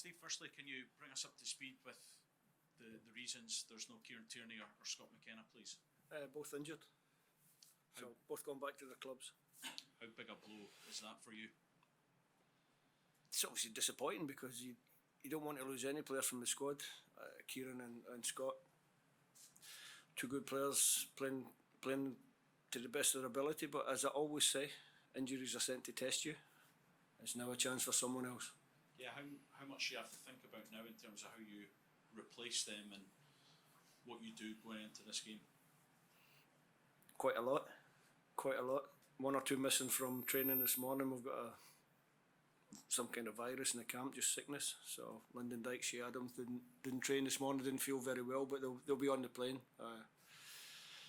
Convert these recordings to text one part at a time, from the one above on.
Steve, firstly, can you bring us up to speed with the reasons there's no Kieran Tierney or Scott McKenna, please? Both injured, so both gone back to their clubs. How big a blow is that for you? It's obviously disappointing because you don't want to lose any players from the squad. Kieran and Scott, two good players playing to the best of their ability, but as I always say, injuries are sent to test you. It's now a chance for someone else. Yeah, how much do you have to think about now in terms of how you replace them and what you do going into this game? Quite a lot. One or two missing from training this morning. We've got some kind of virus in the camp, just sickness. So Lyndon Dykes, Adams didn't train this morning, didn't feel very well, but they'll be on the plane.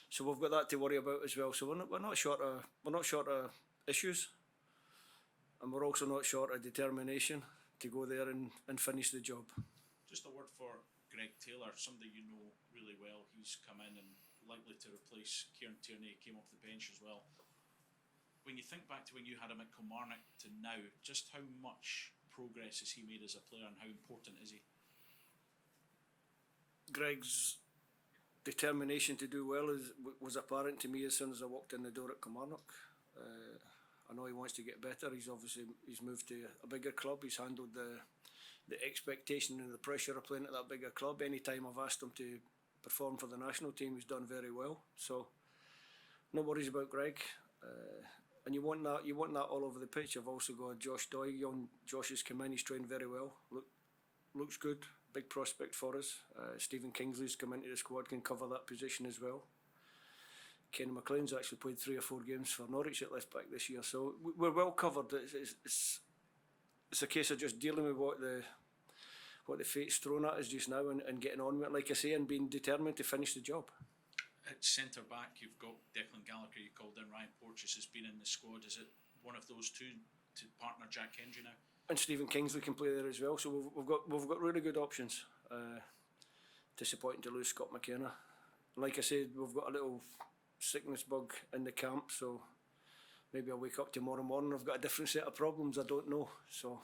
So we've got that to worry about as well. So we're not short of issues, and we're also not short of determination to go there and finish the job. Just a word for Greg Taylor, somebody you know really well. He's come in and likely to replace Kieran Tierney, came off the bench as well. When you think back to when you had him at Kilmarnock to now, just how much progress has he made as a player and how important is he? Greg's determination to do well was apparent to me as soon as I walked in the door at Kilmarnock. I know he wants to get better. He's moved to a bigger club. He's handled the expectation and the pressure of playing at that bigger club. Any time I've asked him to perform for the national team, he's done very well. So no worries about Greg. And you want that all over the pitch. I've also got Josh Doy. Young Josh has come in. He's trained very well. Looks good. Big prospect for us. Stephen Kingsley's come into the squad, can cover that position as well. Kenny McLean's actually played 3 or 4 games for Norwich at left back this year, so we're well covered. It's a case of just dealing with what the fate's thrown at us just now and getting on with it, like I say, and being determined to finish the job. At centre back, you've got Declan Gallagher. You called in Ryan Porteous has been in the squad. Is it one of those two to partner Jack Hendry now? And Stephen Kingsley can play there as well. So we've got really good options. Disappointing to lose Scott McKenna. Like I said, we've got a little sickness bug in the camp, so maybe I'll wake up tomorrow morning, I've got a different set of problems, I don't know. So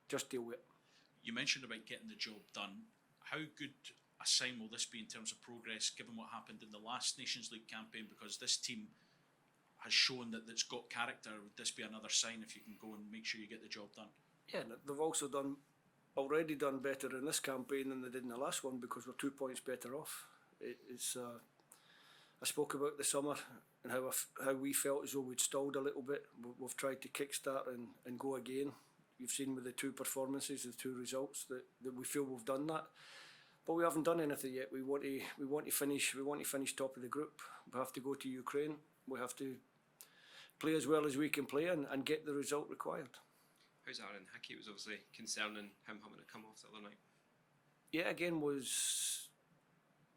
just deal with it. You mentioned about getting the job done. How good a sign will this be in terms of progress given what happened in the last Nations League campaign, because this team has shown that it's got character? Would this be another sign if you can go and make sure you get the job done? Yeah, they've also already done better in this campaign than they did in the last one, because we're 2 points better off. I spoke about the summer and how we felt as though we'd stalled a little bit. We've tried to kickstart and go again. You've seen with the 2 performances, the 2 results, that we feel we've done that. But we haven't done anything yet. We want to finish top of the group. We have to go to Ukraine. We have to play as well as we can play and get the result required. How's Aaron Hickey? It was obviously concerning him having to come off the other night. Yeah, again,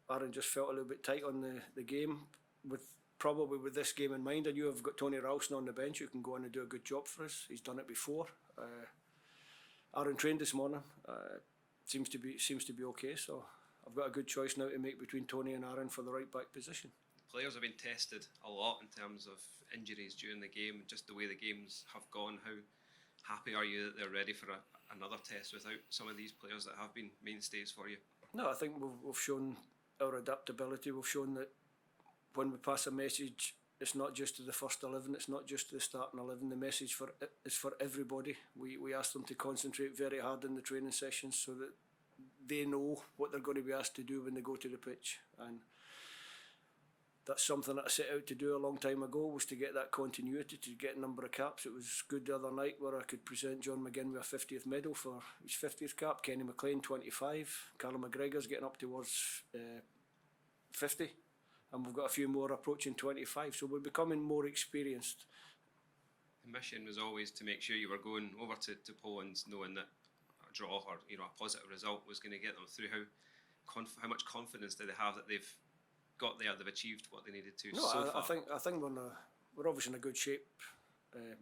Aaron just felt a little bit tight on the game, probably with this game in mind. I knew I've got Tony Ralston on the bench who can go in and do a good job for us. He's done it before. Aaron trained this morning. Seems to be okay. So I've got a good choice now to make between Tony and Aaron for the right back position. The players have been tested a lot in terms of injuries during the game, just the way the games have gone. How happy are you that they're ready for another test without some of these players that have been mainstays for you? No, I think we've shown our adaptability. We've shown that when we pass a message, it's not just to the first 11, it's not just to the starting 11. The message is for everybody. We ask them to concentrate very hard in the training sessions so that they know what they're going to be asked to do when they go to the pitch. And that's something that I set out to do a long time ago, was to get that continuity, to get a number of caps. It was good the other night where I could present John McGinn with a 50th medal for his 50th cap, Kenny McLean 25, Callum McGregor's getting up towards 50, and we've got a few more approaching 25, so we're becoming more experienced. The mission was always to make sure you were going over to Poland knowing that a draw or a positive result was going to get them through. How much confidence do they have that they've got there, they've achieved what they needed to so far? I think we're obviously in a good shape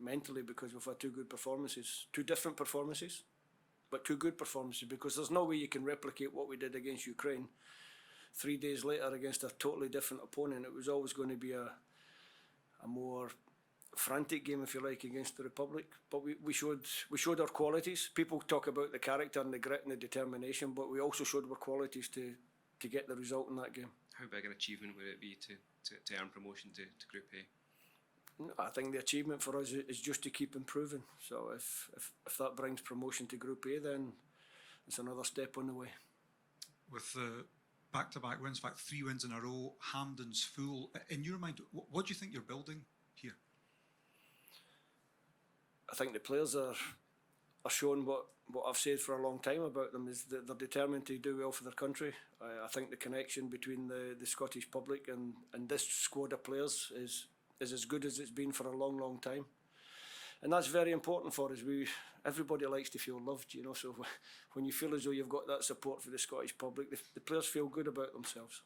mentally, because we've had 2 good performances, 2 different performances, but 2 good performances, because there's no way you can replicate what we did against Ukraine 3 days later against a totally different opponent. It was always going to be a more frantic game, if you like, against the Republic. But we showed our qualities. People talk about the character and the grit and the determination, but we also showed our qualities to get the result in that game. How big an achievement would it be to earn promotion to Group A? I think the achievement for us is just to keep improving. So if that brings promotion to Group A, then it's another step on the way. With the back-to-back wins, in fact 3 wins in a row, Hampden's full. In your mind, what do you think you're building here? I think the players are showing what I've said for a long time about them, is that they're determined to do well for their country. I think the connection between the Scottish public and this squad of players is as good as it's been for a long, long time. And that's very important for us. Everybody likes to feel loved, you know, so when you feel as though you've got that support for the Scottish public, the players feel good about themselves.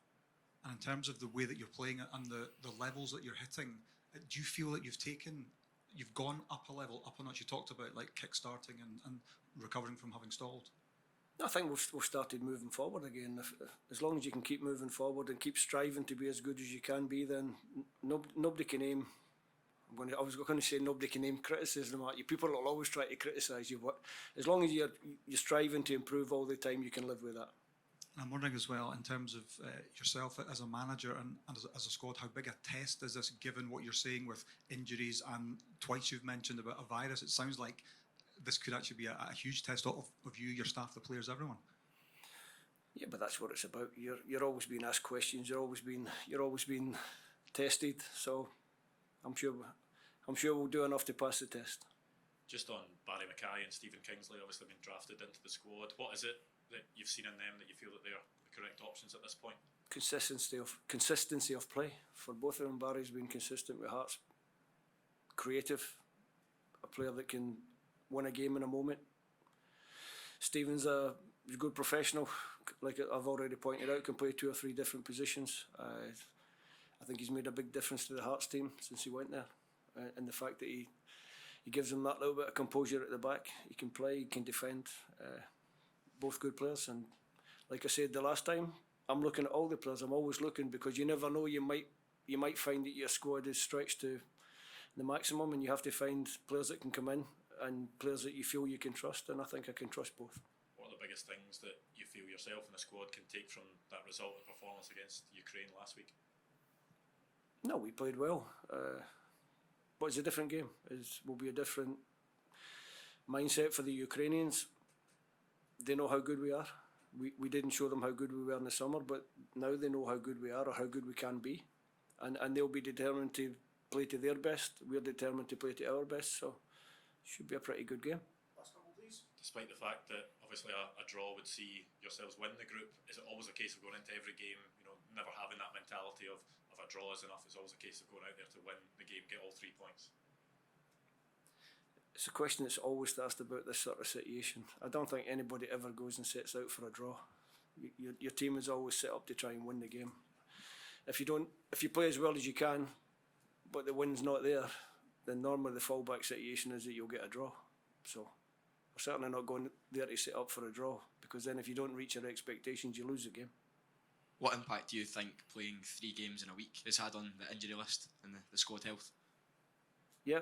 And in terms of the way that you're playing it and the levels that you're hitting, do you feel that you've gone up a level, up a notch? You talked about like kick-starting and recovering from having stalled. I think we've started moving forward again. As long as you can keep moving forward and keep striving to be as good as you can be, then nobody can aim. I was going to say nobody can aim criticism at you. People will always try to criticise you, but as long as you're striving to improve all the time, you can live with that. And I'm wondering as well, in terms of yourself as a manager and as a squad, how big a test is this, given what you're saying with injuries, and twice you've mentioned about a virus? It sounds like this could actually be a huge test of you, your staff, the players, everyone. Yeah, but that's what it's about. You're always being asked questions. You're always being tested. So I'm sure we'll do enough to pass the test. Just on Barry Mackay and Stephen Kingsley, obviously been drafted into the squad. What is it that you've seen in them that you feel that they're the correct options at this point? Consistency of play for both of them. Barry's been consistent with Hearts, creative, a player that can win a game in a moment. Stephen's a good professional, like I've already pointed out, can play 2 or 3 different positions. I think he's made a big difference to the Hearts team since he went there, and the fact that he gives them that little bit of composure at the back. He can play, he can defend. Both good players, and like I said the last time, I'm looking at all the players. I'm always looking, because you never know, you might find that your squad is stretched to the maximum, and you have to find players that can come in and players that you feel you can trust, and I think I can trust both. What are the biggest things that you feel yourself and the squad can take from that result and performance against Ukraine last week? No, we played well, but it's a different game. It will be a different mindset for the Ukrainians. They know how good we are. We didn't show them how good we were in the summer, but now they know how good we are, or how good we can be, and they'll be determined to play to their best. We're determined to play to our best, so should be a pretty good game. Last couple, please. Despite the fact that obviously a draw would see yourselves win the group, is it always a case of going into every game, never having that mentality of a draw is enough? It's always a case of going out there to win the game, get all 3 points? It's a question that's always asked about this sort of situation. I don't think anybody ever goes and sets out for a draw. Your team is always set up to try and win the game. If you play as well as you can, but the win's not there, then normally the fallback situation is that you'll get a draw. So we're certainly not going there to set up for a draw, because then if you don't reach your expectations, you lose the game. What impact do you think playing 3 games in a week has had on the injury list and the squad health? Yeah,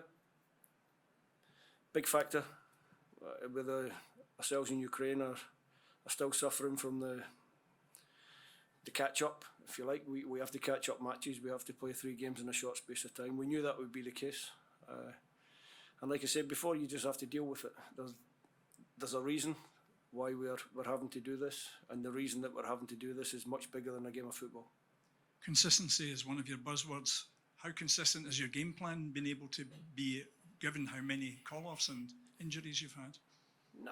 big factor. With ourselves in Ukraine are still suffering from the catch up, if you like. We have to catch up matches. We have to play 3 games in a short space of time. We knew that would be the case, and like I said before, you just have to deal with it. There's a reason why we're having to do this, and the reason that we're having to do this is much bigger than a game of football. Consistency is one of your buzzwords. How consistent has your game plan been able to be, given how many call-offs and injuries you've had? No,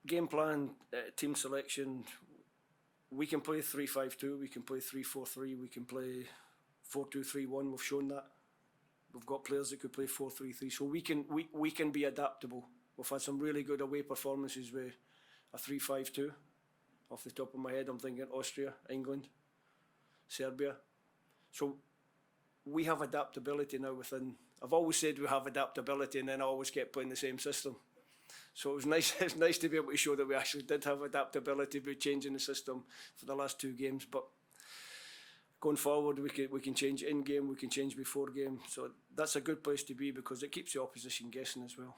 game plan, team selection, we can play 3-5-2, we can play 3-4-3, we can play 4-2-3-1. We've shown that. We've got players that could play 4-3-3, so we can be adaptable. We've had some really good away performances with a 3-5-2. Off the top of my head, I'm thinking Austria, England, Serbia. So we have adaptability now within. I've always said we have adaptability, and then I always kept playing the same system. So it was nice. It's nice to be able to show that we actually did have adaptability by changing the system for the last 2 games. But going forward, we can change in game, we can change before game. So that's a good place to be because it keeps the opposition guessing as well.